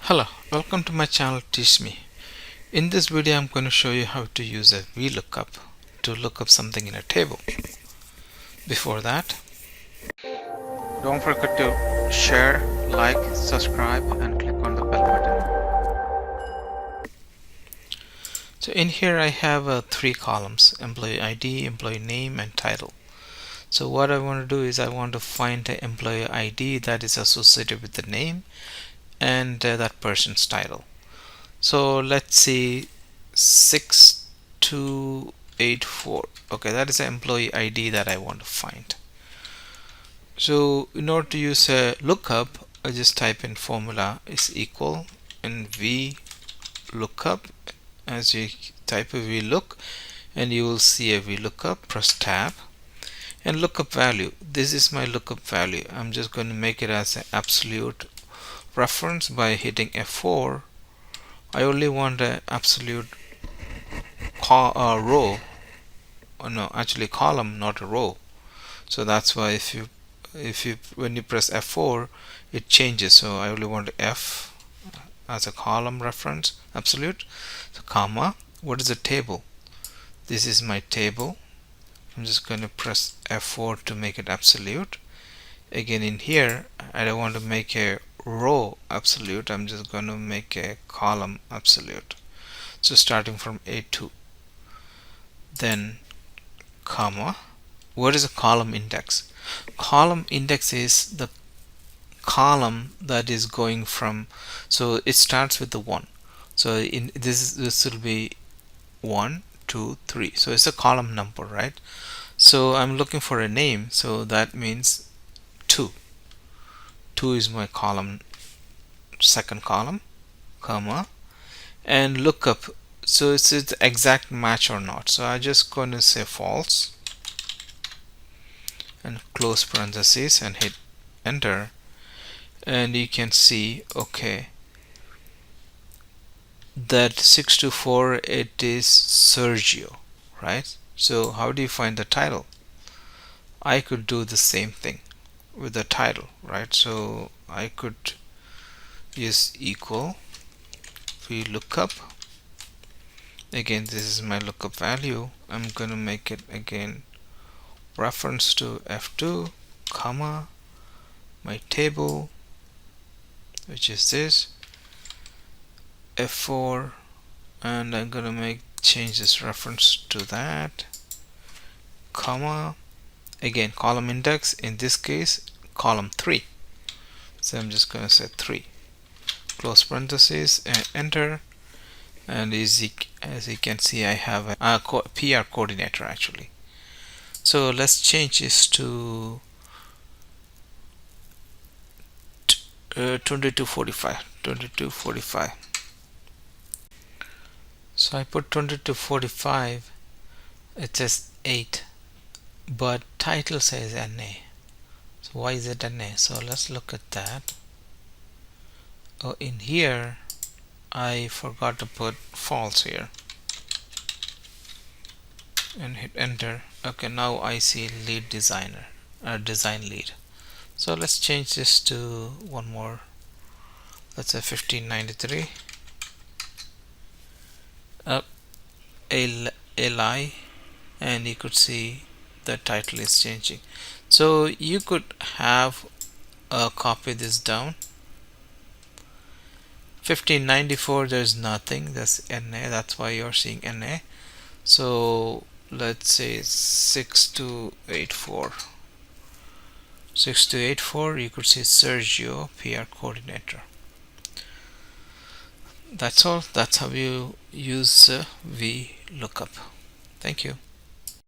Hello, welcome to my channel Teach Me. In this video I'm going to show you how to use a VLOOKUP to look up something in a table. Before that, don't forget to share, like, subscribe and click on the bell button. So in here I have three columns: employee ID, employee name and title. So what I want to do is I want to find the employee ID that is associated with the name and that person's title. So let's see 6284. Okay, that is an employee ID that I want to find. So in order to use a lookup, I just type in formula is equal and VLOOKUP. As you type a VLOOK and you will see a VLOOKUP, press tab and lookup value. This is my lookup value. I'm just going to make it as an absolute reference by hitting F4. I only want an absolute row, or no, actually column, not a row. So that's why when you press F4, it changes. So I only want F as a column reference, absolute. So comma. What is a table? This is my table. I'm just going to press F4 to make it absolute. Again, in here, I don't want to make a row absolute. I'm just going to make a column absolute. So starting from A2, then comma. What is a column index? Column index is the column that is going from, so it starts with the 1. So in this will be 1, 2, 3. So it's a column number, right? So I'm looking for a name, so that means 2. 2 is my column, second column, comma, and lookup. So is it the exact match or not? So I'm just going to say false and close parentheses and hit enter, and you can see, okay, that 624, it is Sergio, right? So how do you find the title? I could do the same thing with the title, right? So I could use equal VLOOKUP. Again, this is my lookup value. I'm going to make it again reference to F2, comma, my table, which is this, F4, and I'm going to change this reference to that, comma, again column index, in this case column 3. So I'm just going to say 3, close parentheses and enter, and as you can see, I have a PR coordinator actually. So let's change this to 2245. So I put 2245. It says 8, but title says NA. So why is it NA? So let's look at that. Oh, in here I forgot to put false here and hit enter. Okay, now I see lead designer, design lead. So let's change this to one more. Let's say 1593. LI, and you could see the title is changing. So you could have copy this down. 1594, there's nothing, that's NA, that's why you're seeing NA. So let's say 6284. 6284, you could see Sergio, PR coordinator. That's all. That's how you use VLOOKUP. Thank you.